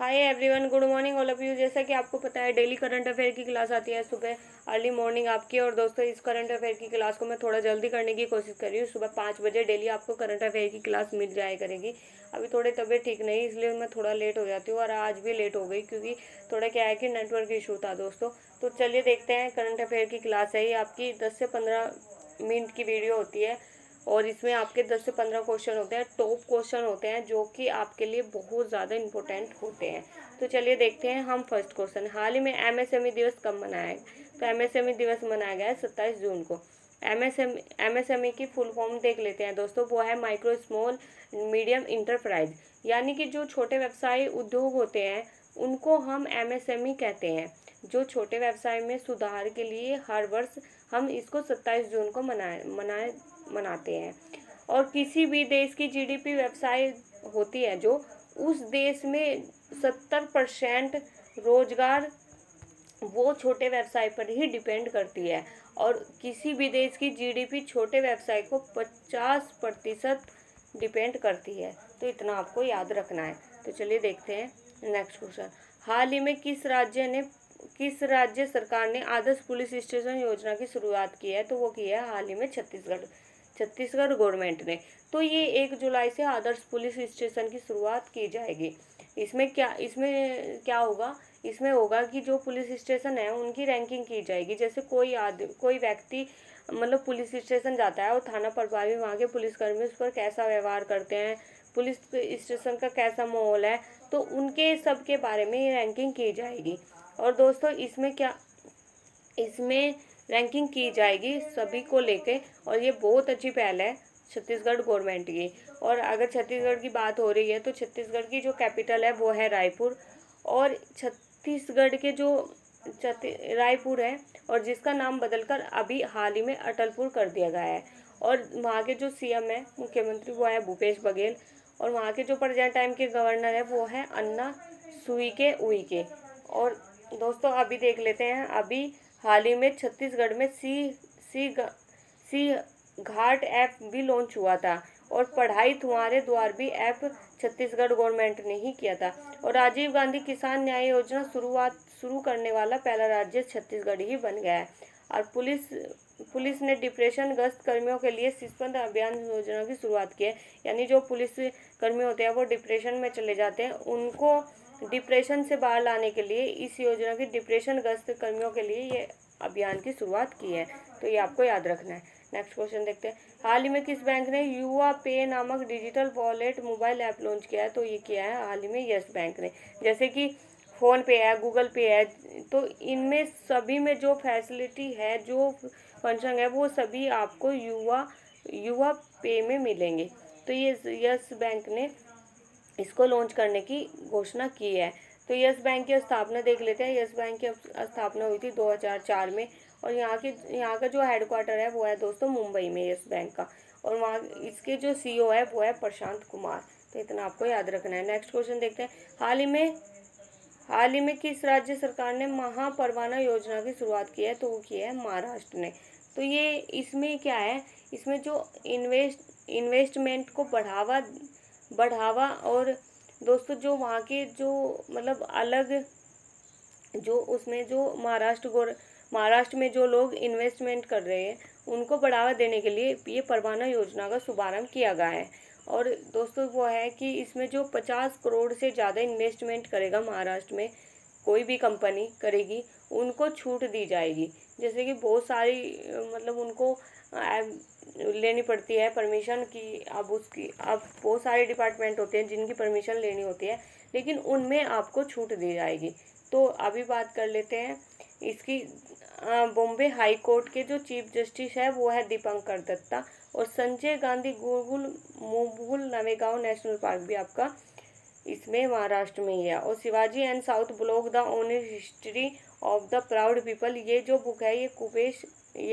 Hi everyone, good morning all of you. जैसा कि आपको पता है डेली करंट अफेयर की क्लास आती है सुबह अर्ली मॉर्निंग आपकी। और दोस्तों, इस करंट अफेयर की क्लास को मैं थोड़ा जल्दी करने की कोशिश कर रही हूँ। सुबह 5 बजे डेली आपको करंट अफेयर की क्लास मिल जाया करेगी। अभी थोड़ी तबीयत ठीक नहीं, इसलिए मैं थोड़ा लेट हो जाती हूँ और आज भी लेट हो गई क्योंकि थोड़ा क्या है कि नेटवर्क इशू था दोस्तों। तो चलिए देखते हैं, करंट अफेयर की क्लास है ये आपकी 10 से 15 मिनट की वीडियो होती है और इसमें आपके 10 से 15 क्वेश्चन होते हैं, टॉप क्वेश्चन होते हैं जो कि आपके लिए बहुत ज़्यादा इंपॉर्टेंट होते हैं। तो चलिए देखते हैं हम फर्स्ट क्वेश्चन। हाल ही में एमएसएमई दिवस कब मनाया है? तो एमएसएमई दिवस मनाया गया है 27 जून को। एमएसएमई की फुल फॉर्म देख लेते हैं दोस्तों, वो है माइक्रो स्मॉल मीडियम इंटरप्राइज, यानी कि जो छोटे व्यवसाय उद्योग होते हैं उनको हम एमएसएमई कहते हैं। जो छोटे व्यवसाय में सुधार के लिए हर वर्ष हम इसको 27 जून को मनाते हैं। और किसी भी देश की जीडीपी व्यवसाय होती है जो उस देश में 70% रोजगार वो छोटे व्यवसाय पर ही डिपेंड करती है। और किसी भी देश की जीडीपी छोटे व्यवसाय को 50% डिपेंड करती है। तो इतना आपको याद रखना है। तो चलिए देखते हैं नेक्स्ट क्वेश्चन। हाल ही में किस राज्य सरकार ने आदर्श पुलिस स्टेशन योजना की शुरुआत की है? तो वो की है हाल ही में छत्तीसगढ़ गवर्नमेंट ने। तो ये 1 जुलाई से आदर्श पुलिस स्टेशन की शुरुआत की जाएगी। इसमें क्या होगा? इसमें होगा कि जो पुलिस स्टेशन है उनकी रैंकिंग की जाएगी। जैसे कोई व्यक्ति मतलब पुलिस स्टेशन जाता है और थाना प्रभारी वहाँ के पुलिसकर्मी उस पर कैसा व्यवहार करते हैं, पुलिस स्टेशन का कैसा माहौल है, तो उनके सब के बारे में ये रैंकिंग की जाएगी। और दोस्तों, इसमें रैंकिंग की जाएगी सभी को लेके, और ये बहुत अच्छी पहल है छत्तीसगढ़ गवर्नमेंट की। और अगर छत्तीसगढ़ की बात हो रही है तो छत्तीसगढ़ की जो कैपिटल है वो है रायपुर। और छत्तीसगढ़ के जो रायपुर है और जिसका नाम बदलकर अभी हाल ही में अटलपुर कर दिया गया है। और वहाँ के जो सीएम है, मुख्यमंत्री, वो है भूपेश बघेल। और वहाँ के जो प्रेजेंट टाइम के गवर्नर है वो है अन्ना सुईके उइके। और दोस्तों, अभी देख लेते हैं, अभी हाल ही में छत्तीसगढ़ में सी घाट ऐप भी लॉन्च हुआ था। और पढ़ाई तुम्हारे द्वार भी ऐप छत्तीसगढ़ गवर्नमेंट ने ही किया था। और राजीव गांधी किसान न्याय योजना शुरू करने वाला पहला राज्य छत्तीसगढ़ ही बन गया है। और पुलिस ने डिप्रेशन ग्रस्त कर्मियों के लिए शिष्यवृत्ति अभियान योजना की शुरुआत की है। यानी जो पुलिस कर्मी होते हैं वो डिप्रेशन में चले जाते हैं, उनको डिप्रेशन से बाहर लाने के लिए इस योजना की डिप्रेशन ग्रस्त कर्मियों के लिए ये अभियान की शुरुआत की है। तो ये आपको याद रखना है। नेक्स्ट क्वेश्चन देखते हैं। हाल ही में किस बैंक ने युवा पे नामक digital wallet mobile app launch किया है? तो ये किया है हाल ही में यस बैंक ने। जैसे कि फ़ोन पे है, गूगल पे है, तो इनमें सभी में जो फैसिलिटी है, जो फंक्शन है, वो सभी आपको युवा पे में मिलेंगे। तो ये यस बैंक ने इसको लॉन्च करने की घोषणा की है। तो यस बैंक की स्थापना देख लेते हैं। यस बैंक की स्थापना हुई थी 2004 में। और यहाँ का जो हेडक्वार्टर है वो है दोस्तों मुंबई में यस बैंक का। और वहाँ इसके जो सीईओ है वो है प्रशांत कुमार। तो इतना आपको याद रखना है। नेक्स्ट क्वेश्चन देखते हैं। हाल ही में किस राज्य सरकार ने महापरवाना योजना की शुरुआत की है? तो वो की है महाराष्ट्र ने। तो ये इसमें क्या है, इसमें जो इन्वेस्टमेंट को बढ़ावा और दोस्तों जो वहाँ के जो मतलब अलग जो उसमें जो महाराष्ट्र में जो लोग इन्वेस्टमेंट कर रहे हैं उनको बढ़ावा देने के लिए ये परवाना योजना का शुभारंभ किया गया है। और दोस्तों, वो है कि इसमें जो 50 करोड़ से ज़्यादा इन्वेस्टमेंट करेगा महाराष्ट्र में, कोई भी कंपनी करेगी, उनको छूट दी जाएगी। जैसे कि बहुत सारी मतलब उनको लेनी पड़ती है परमिशन की। अब बहुत सारे डिपार्टमेंट होते हैं जिनकी परमिशन लेनी होती है, लेकिन उनमें आपको छूट दी जाएगी। तो अभी बात कर लेते हैं इसकी। बॉम्बे हाई कोर्ट के जो चीफ जस्टिस है वो है दीपंकर दत्ता। और संजय गांधी मुगुल नवेगांव नेशनल पार्क भी आपका इसमें महाराष्ट्र में ही है। और Shivaji and south block the honest history of the proud people, ये जो बुक है ये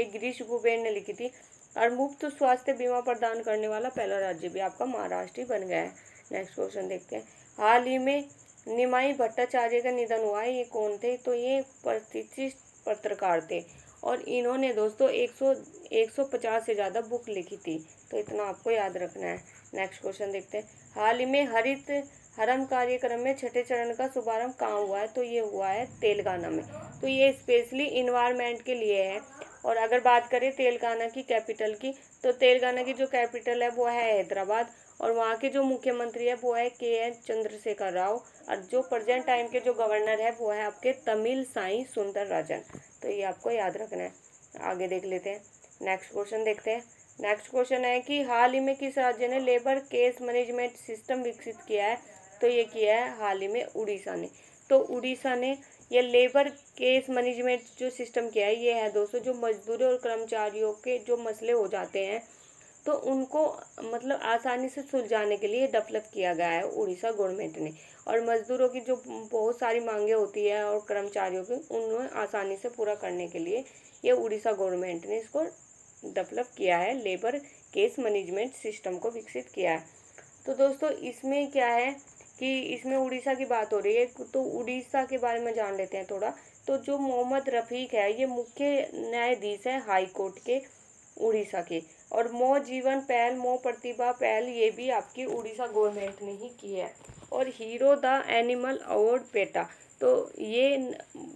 गिरीश कुबेर ने लिखी थी। और मुफ्त स्वास्थ्य बीमा प्रदान करने वाला पहला राज्य भी आपका महाराष्ट्र ही बन गया है। नेक्स्ट क्वेश्चन देखते हैं। हाल ही में निमाई भट्टाचार्य का निधन हुआ है। ये कौन थे? तो ये प्रतिष्ठित पत्रकार थे और इन्होंने दोस्तों 150 से ज़्यादा बुक लिखी थी। तो इतना आपको याद रखना है। नेक्स्ट क्वेश्चन देखते हैं। हाल ही में हरम कार्यक्रम में छठे चरण का शुभारंभ कहाँ हुआ है, तो ये हुआ है तेलंगाना में। तो ये स्पेशली इन्वायरमेंट के लिए है। और अगर बात करें तेलंगाना की कैपिटल की, तो तेलंगाना की जो कैपिटल है वो है हैदराबाद, और वहाँ के जो मुख्यमंत्री है वो है के.एन. चंद्रशेखर राव, और जो प्रेजेंट टाइम के जो गवर्नर है वो है आपके तमिल साई सुंदरराजन। तो ये आपको याद रखना है। आगे देख लेते हैं, नेक्स्ट क्वेश्चन देखते हैं। नेक्स्ट क्वेश्चन है कि हाल ही में किस राज्य ने लेबर केस मैनेजमेंट सिस्टम विकसित किया है, तो ये किया है हाल ही में उड़ीसा ने। तो उड़ीसा ने ये लेबर केस मैनेजमेंट जो सिस्टम किया है, ये है दोस्तों जो मजदूरों और कर्मचारियों के जो मसले हो जाते हैं तो उनको मतलब आसानी से सुलझाने के लिए डेवलप किया गया है उड़ीसा गवर्नमेंट ने। और मजदूरों की जो बहुत सारी मांगे होती है और कर्मचारियों की, उन्हें आसानी से पूरा करने के लिए ये उड़ीसा गवर्नमेंट ने इसको डेवलप किया है, लेबर केस मैनेजमेंट सिस्टम को विकसित किया है। तो दोस्तों इसमें क्या है कि इसमें उड़ीसा की बात हो रही है, तो उड़ीसा के बारे में जान लेते हैं थोड़ा। तो जो मोहम्मद रफ़ीक है ये मुख्य न्यायाधीश है हाई कोर्ट के उड़ीसा के। और मो जीवन पहल, मो प्रतिभा पहल, ये भी आपकी उड़ीसा गवर्नमेंट ने ही की है। और hero the animal award PETA, तो ये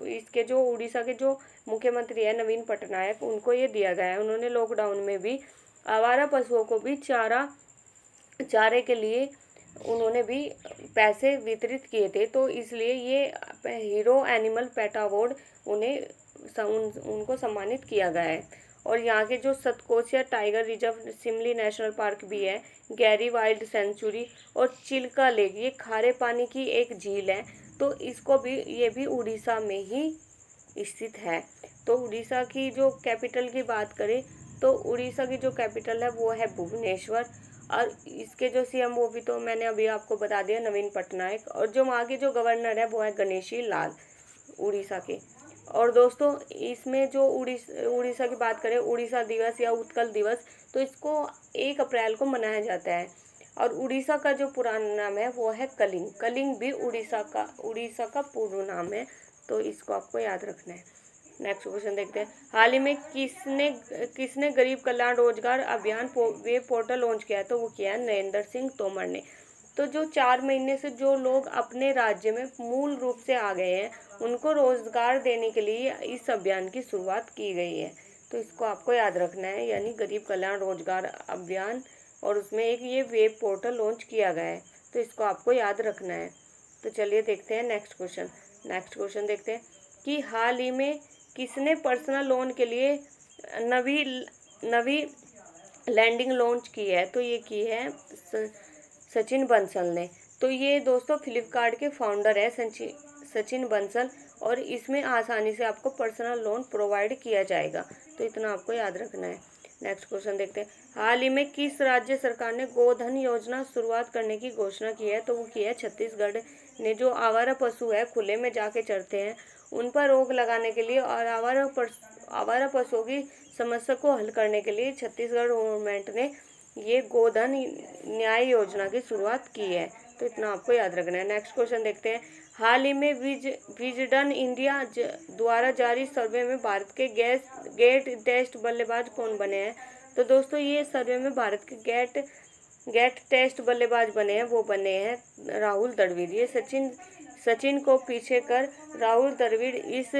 इसके जो उड़ीसा के जो मुख्यमंत्री है नवीन पटनायक, उनको ये दिया गया है। उन्होंने लॉकडाउन में भी आवारा पशुओं को भी चारे के लिए उन्होंने भी पैसे वितरित किए थे, तो इसलिए ये हीरो एनिमल पेट अवार्ड उनको सम्मानित किया गया है। और यहाँ के जो Satkosia tiger reserve, Simli national park भी है, गैरी वाइल्ड सेंचुरी और चिल्का लेक, ये खारे पानी की एक झील है। तो इसको भी, ये भी उड़ीसा में ही स्थित है। तो उड़ीसा की जो कैपिटल की बात करें, तो उड़ीसा की जो कैपिटल है वो है भुवनेश्वर, और इसके जो सीएम वो भी तो मैंने अभी आपको बता दिया, नवीन पटनायक। और जो वहाँ के जो गवर्नर है वो है गणेशी लाल उड़ीसा के। और दोस्तों इसमें जो उड़ीसा की बात करें, उड़ीसा दिवस या उत्कल दिवस, तो इसको 1 अप्रैल को मनाया जाता है। और उड़ीसा का जो पुराना नाम है वो है कलिंग। कलिंग भी उड़ीसा का पूर्ण नाम है, तो इसको आपको याद रखना है। नेक्स्ट क्वेश्चन देखते हैं, हाल ही में किसने गरीब कल्याण रोजगार अभियान वेब पोर्टल लॉन्च किया है, तो वो किया है नरेंद्र सिंह तोमर ने। तो जो 4 महीने से जो लोग अपने राज्य में मूल रूप से आ गए हैं, उनको रोजगार देने के लिए इस अभियान की शुरुआत की गई है। तो इसको आपको याद रखना है, यानी गरीब कल्याण रोजगार अभियान, और उसमें एक ये वेब पोर्टल लॉन्च किया गया है, तो इसको आपको याद रखना है। तो चलिए देखते हैं नेक्स्ट क्वेश्चन। नेक्स्ट क्वेश्चन देखते हैं कि हाल ही में किसने पर्सनल लोन के लिए नवी लैंडिंग लॉन्च की है, तो ये की है सचिन बंसल ने। तो ये दोस्तों फ्लिपकार्ट के फाउंडर है सचिन बंसल, और इसमें आसानी से आपको पर्सनल लोन प्रोवाइड किया जाएगा, तो इतना आपको याद रखना है। नेक्स्ट क्वेश्चन देखते हैं, हाल ही में किस राज्य सरकार ने गोधन योजना शुरुआत करने की घोषणा की है, तो वो की है छत्तीसगढ़ ने। जो आवारा पशु है खुले में जाके चरते हैं, उन पर रोक लगाने के लिए और आवारा पशुओं की समस्या को हल करने के लिए छत्तीसगढ़ गवर्नमेंट ने ये गोधन न्याय योजना की शुरुआत की है, तो इतना आपको याद रखना है। नेक्स्ट क्वेश्चन देखते हैं, हाल ही में विजडन इंडिया द्वारा जारी सर्वे में भारत के गेट टेस्ट बल्लेबाज कौन बने हैं, तो दोस्तों ये सर्वे में भारत के गेट टेस्ट बल्लेबाज बने हैं, वो बने हैं राहुल द्रविड़। ये सचिन को पीछे कर राहुल द्रविड़ इस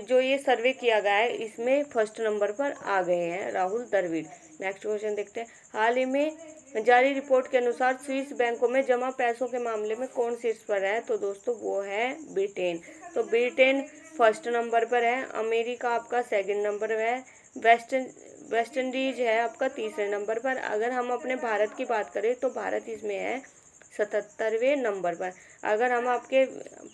जो ये सर्वे किया गया है इसमें फर्स्ट नंबर पर आ गए हैं राहुल द्रविड़। नेक्स्ट क्वेश्चन देखते हैं, हाल ही में जारी रिपोर्ट के अनुसार स्विस बैंकों में जमा पैसों के मामले में कौन शीर्ष पर है, तो दोस्तों वो है ब्रिटेन। तो ब्रिटेन फर्स्ट नंबर पर है, अमेरिका आपका सेकंड नंबर पर है, वेस्ट इंडीज है आपका तीसरे नंबर पर। अगर हम अपने भारत की बात करें तो भारत इसमें है 77वें नंबर पर। अगर हम आपके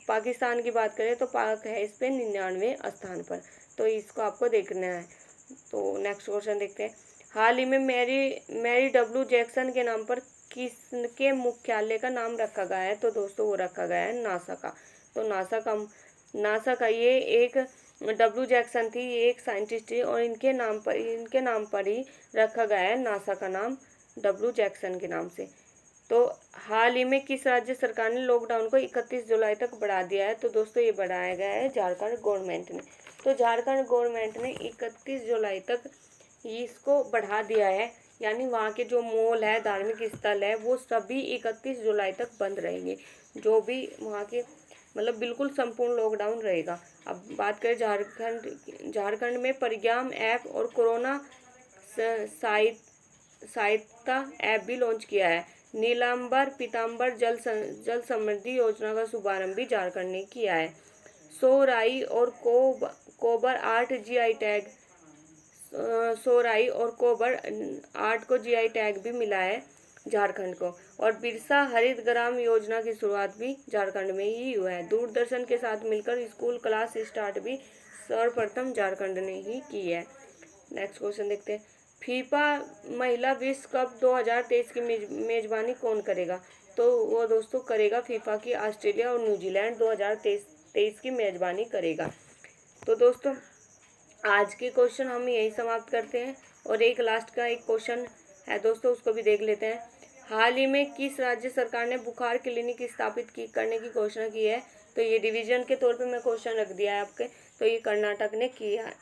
पाकिस्तान की बात करें तो पाक है इस पे 99वें स्थान पर, तो इसको आपको देखना है। तो नेक्स्ट क्वेश्चन देखते हैं, हाल ही में मैरी डब्ल्यू जैक्सन के नाम पर किसके मुख्यालय का नाम रखा गया है, तो दोस्तों वो रखा गया है नासा का। तो नासा का ये एक डब्ल्यू जैक्सन थी, ये एक साइंटिस्ट थी, और इनके नाम पर ही रखा गया है नासा का नाम डब्ल्यू जैक्सन के नाम से। तो हाल ही में किस राज्य सरकार ने लॉकडाउन को 31 जुलाई तक बढ़ा दिया है, तो दोस्तों ये बढ़ाया गया है झारखंड गवर्नमेंट ने। तो झारखंड गवर्नमेंट ने 31 जुलाई तक इसको बढ़ा दिया है, यानी वहाँ के जो मॉल है, धार्मिक स्थल है, वो सभी 31 जुलाई तक बंद रहेंगे। जो भी वहाँ के मतलब बिल्कुल संपूर्ण लॉकडाउन रहेगा। अब बात करें झारखंड में परिज्ञान ऐप और कोरोना सहायता ऐप भी लॉन्च किया है। नीलांबर पीताम्बर जल समृद्धि योजना का शुभारंभ भी झारखंड ने किया है। सोराई और कोबर आर्ट जीआई टैग सोराई और कोबर आर्ट को जीआई टैग भी मिला है झारखंड को। और बिरसा हरित ग्राम योजना की शुरुआत भी झारखंड में ही हुआ है। दूरदर्शन के साथ मिलकर स्कूल क्लास स्टार्ट भी सर्वप्रथम झारखंड ने ही की है। नेक्स्ट क्वेश्चन देखते हैं। फीफा महिला विश्व कप 2023 की मेजबानी कौन करेगा? तो वो दोस्तों करेगा फीफा की ऑस्ट्रेलिया और न्यूजीलैंड 2023 की मेजबानी करेगा। तो दोस्तों आज के क्वेश्चन हम यही समाप्त करते हैं और एक लास्ट का एक क्वेश्चन है दोस्तों, उसको भी देख लेते हैं। हाल ही में किस राज्य सरकार ने बुखार क्लिनिक स्थापित करने की घोषणा की है? तो ये डिवीजन के तौर पे मैं क्वेश्चन रख दिया है आपके। तो ये कर्नाटक ने किया है।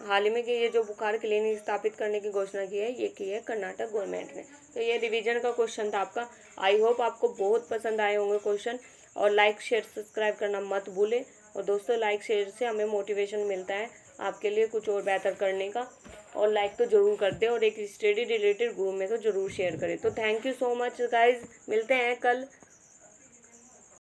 हाल ही में कि ये जो बुखार क्लिनिक स्थापित करने की घोषणा की है, ये की है कर्नाटक गवर्नमेंट ने। तो ये रिवीजन का क्वेश्चन था आपका। आई होप आपको बहुत पसंद आए होंगे क्वेश्चन। और लाइक शेयर सब्सक्राइब करना मत भूलें। और दोस्तों लाइक शेयर से हमें मोटिवेशन मिलता है आपके लिए कुछ और बेहतर करने का। और लाइक तो ज़रूर कर दें और एक स्टडी रिलेटेड ग्रुप में तो ज़रूर शेयर करें। तो thank you so much guys, मिलते हैं कल।